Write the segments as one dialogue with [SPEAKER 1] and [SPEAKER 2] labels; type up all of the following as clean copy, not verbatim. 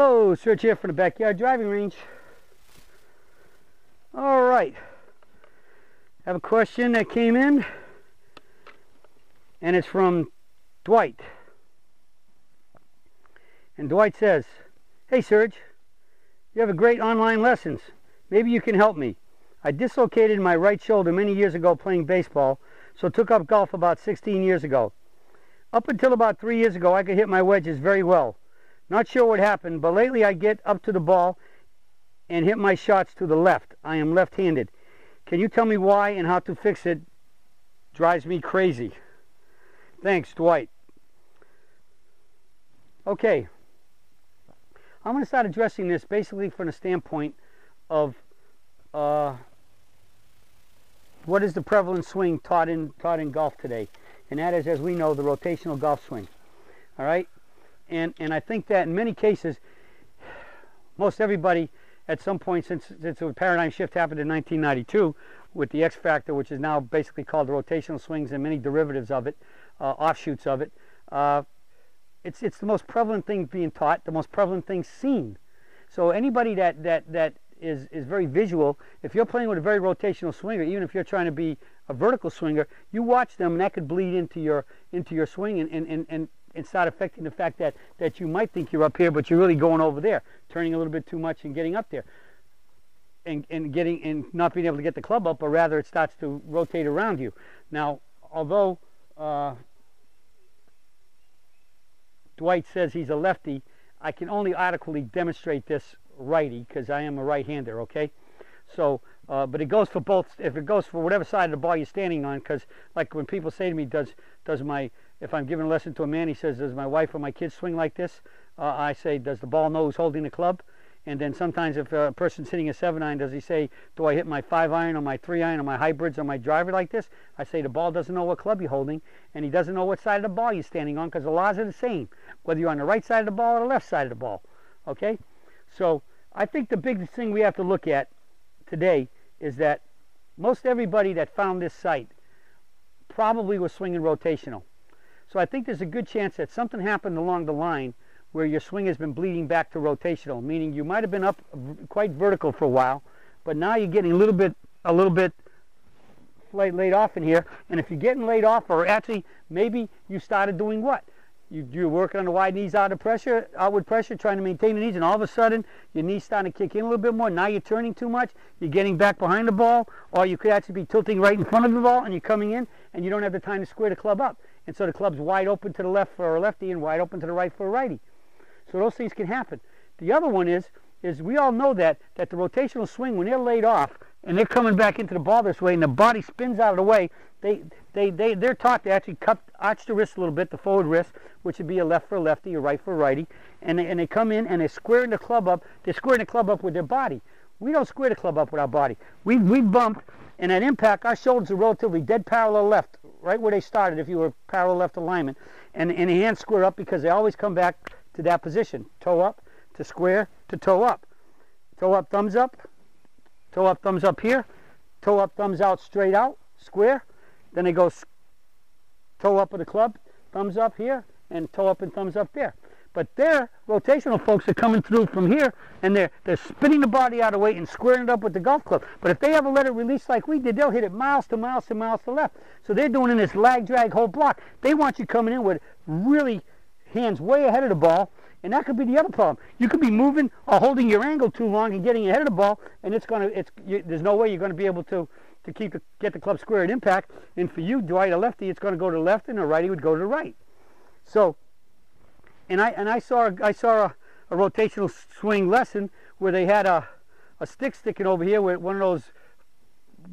[SPEAKER 1] Hello, Serge here from the backyard driving range. All right, I have a question that came in, and it's from Dwight. And Dwight says, "Hey Serge, you have a great online lessons. Maybe you can help me. I dislocated my right shoulder many years ago playing baseball, so took up golf about 16 years ago. Up until about 3 years ago, I could hit my wedges very well. Not sure what happened, but lately I get up to the ball and hit my shots to the left. I am left-handed. Can you tell me why and how to fix it? Drives me crazy. Thanks, Dwight." Okay. I'm going to start addressing this basically from the standpoint of what is the prevalent swing taught in golf today. And that is, as we know, the rotational golf swing. All right? And I think that in many cases, most everybody at some point since the paradigm shift happened in 1992 with the X factor, which is now basically called the rotational swings and many derivatives of it, offshoots of it, it's the most prevalent thing being taught, the most prevalent thing seen. So anybody that is very visual, if you're playing with a very rotational swinger, even if you're trying to be a vertical swinger, you watch them and that could bleed into your swing and start affecting the fact that you might think you're up here, but you're really going over there, turning a little bit too much and getting up there, and not being able to get the club up, but rather it starts to rotate around you. Now, although Dwight says he's a lefty, I can only adequately demonstrate this righty because I am a right-hander. Okay, so but it goes for both. If it goes for whatever side of the ball you're standing on, because like when people say to me, if I'm giving a lesson to a man, he says, "Does my wife or my kids swing like this?" I say, "Does the ball know who's holding the club?" And then sometimes if a person's hitting a 7-iron, does he say, "Do I hit my 5-iron or my 3-iron or my hybrids or my driver like this?" I say the ball doesn't know what club you're holding, and he doesn't know what side of the ball you're standing on, because the laws are the same, whether you're on the right side of the ball or the left side of the ball. Okay? So I think the biggest thing we have to look at today is that most everybody that found this site probably was swinging rotational. So I think there's a good chance that something happened along the line where your swing has been bleeding back to rotational, meaning you might have been up quite vertical for a while, but now you're getting a little bit laid off in here. And if you're getting laid off, or actually maybe you started doing what? You're working on the wide knees, outward pressure, trying to maintain the knees, and all of a sudden your knees starting to kick in a little bit more. Now you're turning too much, you're getting back behind the ball, or you could actually be tilting right in front of the ball and you're coming in and you don't have the time to square the club up. And so the club's wide open to the left for a lefty and wide open to the right for a righty. So those things can happen. The other one is we all know that the rotational swing, when they're laid off and they're coming back into the ball this way and the body spins out of the way, they're taught to actually arch the wrist a little bit, the forward wrist, which would be a left for a lefty, a right for a righty, and they come in and they're squaring the club up. They're squaring the club up with their body. We don't square the club up with our body. We bump, and at impact, our shoulders are relatively dead parallel left, right where they started if you were parallel left alignment, and the hands square up because they always come back to that position. Toe up to square to toe up. Toe up, thumbs up. Toe up, thumbs up here. Toe up, thumbs out, straight out, square. Then they go toe up of the club, thumbs up here, and toe up and thumbs up there. But their rotational folks are coming through from here, and they're spinning the body out of the way and squaring it up with the golf club. But if they ever let it release like we did, they'll hit it miles to miles to miles to left. So they're doing in this lag drag whole block. They want you coming in with really hands way ahead of the ball, and that could be the other problem. You could be moving or holding your angle too long and getting ahead of the ball, and there's no way you're going to be able to get the club square at impact. And for you, Dwight, a lefty, it's going to go to the left, and a righty would go to the right. So, and I saw a rotational swing lesson where they had a stick sticking over here with one of those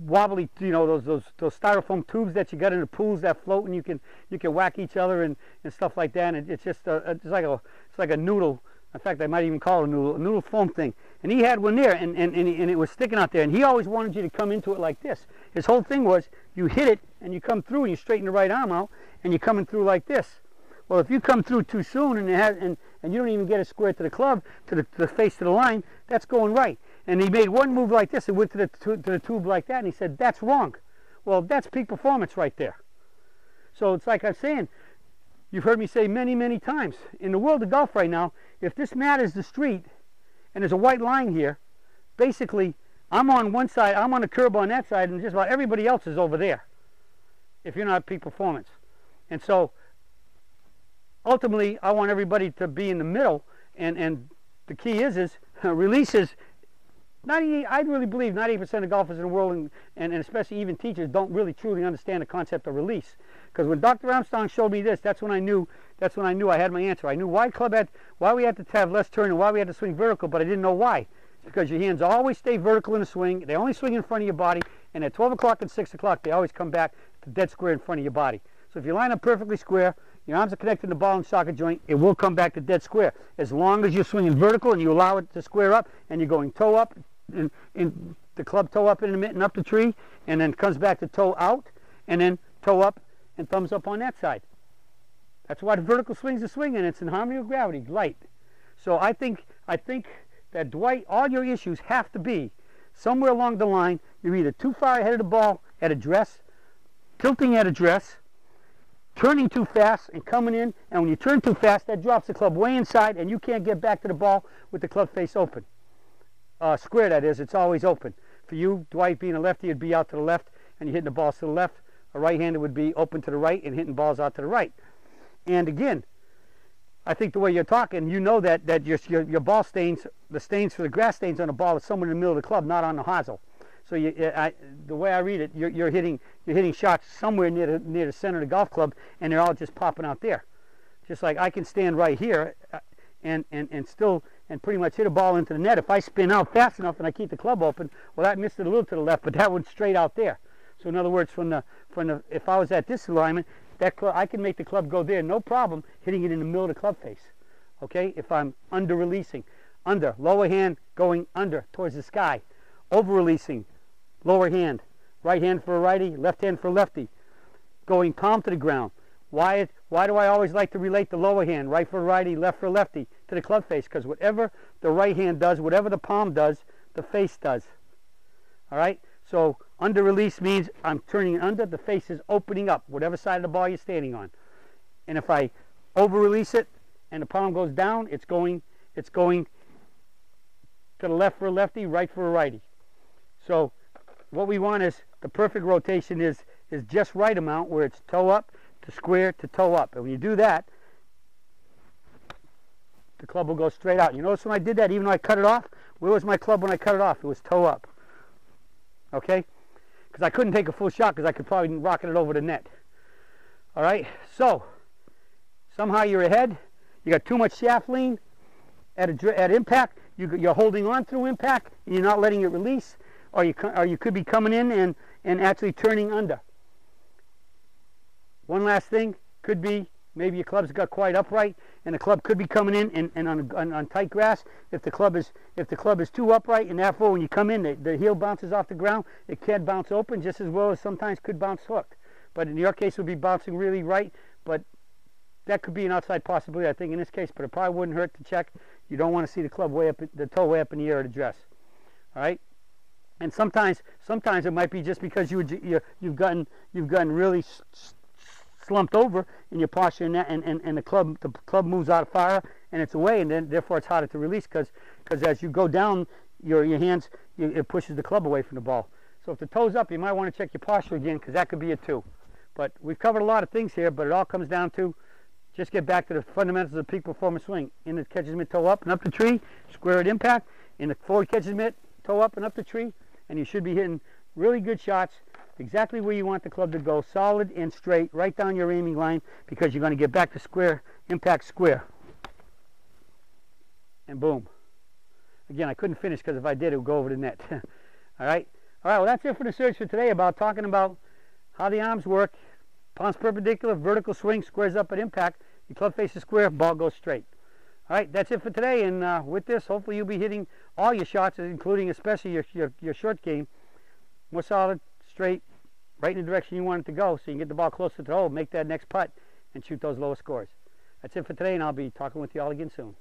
[SPEAKER 1] wobbly, those styrofoam tubes that you got in the pools that float, and you can whack each other and stuff like that. And it's just it's like a noodle. In fact, I might even call it a noodle foam thing. And he had one there, and it was sticking out there. And he always wanted you to come into it like this. His whole thing was you hit it and you come through and you straighten the right arm out and you're coming through like this. Well, if you come through too soon and you don't even get it square to the club, to the face of the line, that's going right. And he made one move like this and went to the tube like that, and he said, "That's wrong." Well, that's peak performance right there. So it's like I'm saying, you've heard me say many, many times, in the world of golf right now, if this mat is the street and there's a white line here, basically I'm on one side, I'm on the curb on that side, and just about everybody else is over there if you're not at peak performance. And so ultimately I want everybody to be in the middle, and the key is releases. I really believe 98% of golfers in the world, and especially even teachers, don't really truly understand the concept of release. Because when Dr. Armstrong showed me this, that's when I knew I had my answer. I knew why we had to have less turn and why we had to swing vertical, but I didn't know why. It's because your hands always stay vertical in the swing. They only swing in front of your body, and at 12 o'clock and 6 o'clock, they always come back to dead square in front of your body. So if you line up perfectly square, your arms are connected to the ball and socket joint, it will come back to dead square. As long as you're swinging vertical and you allow it to square up, and you're going toe up, in the club toe up in the mitt and up the tree, and then comes back to toe out, and then toe up and thumbs up on that side. That's why the vertical swing's a swing, and it's in harmony with gravity, light. So I think that, Dwight, all your issues have to be somewhere along the line. You're either too far ahead of the ball at address, tilting at address, turning too fast and coming in, and when you turn too fast, that drops the club way inside, and you can't get back to the ball with the club face open. Square, that is, it's always open. For you, Dwight, being a lefty, it'd be out to the left, and you're hitting the balls to the left. A right-hander would be open to the right and hitting balls out to the right. And again, I think the way you're talking, you know that your ball stains, the stains for the grass stains on the ball is somewhere in the middle of the club, not on the hosel. So the way I read it, you're hitting shots somewhere near the center of the golf club, and they're all just popping out there. Just like I can stand right here and pretty much hit a ball into the net. If I spin out fast enough and I keep the club open, well, that missed it a little to the left, but that went straight out there. So in other words, if I was at this alignment, I can make the club go there, no problem, hitting it in the middle of the club face. Okay, if I'm under releasing, lower hand going under towards the sky, over releasing, lower hand, right hand for a righty, left hand for a lefty, going palm to the ground. Why do I always like to relate the lower hand, right for a righty, left for a lefty, to the club face? Because whatever the right hand does, whatever the palm does, the face does. All right? So under release means I'm turning it under, the face is opening up, whatever side of the ball you're standing on. And if I over release it and the palm goes down, it's going to the left for a lefty, right for a righty. So what we want is the perfect rotation is just right amount where it's toe up to square to toe up. And when you do that, the club will go straight out. You notice when I did that, even though I cut it off, where was my club when I cut it off? It was toe up. Okay? Because I couldn't take a full shot because I could probably rocket it over the net. All right? So, somehow you're ahead. You got too much shaft lean at impact. You're holding on through impact, and you're not letting it release. Or you could be coming in and actually turning under. One last thing could be maybe your club's got quite upright, and the club could be coming in and on tight grass. If the club is too upright, and therefore when you come in, the heel bounces off the ground, it can bounce open just as well as sometimes could bounce hooked. But in your case, it would be bouncing really right. But that could be an outside possibility, I think, in this case. But it probably wouldn't hurt to check. You don't want to see the club way up, the toe way up in the air at address. All right. And sometimes it might be just because you've gotten really slumped over in your posture, and the club moves out of fire and it's away, and then therefore it's harder to release because as you go down your hands, it pushes the club away from the ball. So if the toe's up, you might want to check your posture again, because that could be it too. But we've covered a lot of things here, but it all comes down to just get back to the fundamentals of the peak performance swing. In the catcher's mitt, toe up and up the tree, square at impact. In the forward catcher's mitt, toe up and up the tree, and you should be hitting really good shots exactly where you want the club to go, solid and straight, right down your aiming line, because you're going to get back to square, impact square. And boom. Again, I couldn't finish because if I did, it would go over the net. All right? All right, well, that's it for the search for today, about talking about how the arms work. Palms perpendicular, vertical swing, squares up at impact. Your club faces square, ball goes straight. All right, that's it for today, and with this, hopefully you'll be hitting all your shots, including especially your short game, more solid, straight, right in the direction you want it to go, so you can get the ball closer to the hole, make that next putt, and shoot those lower scores. That's it for today, and I'll be talking with you all again soon.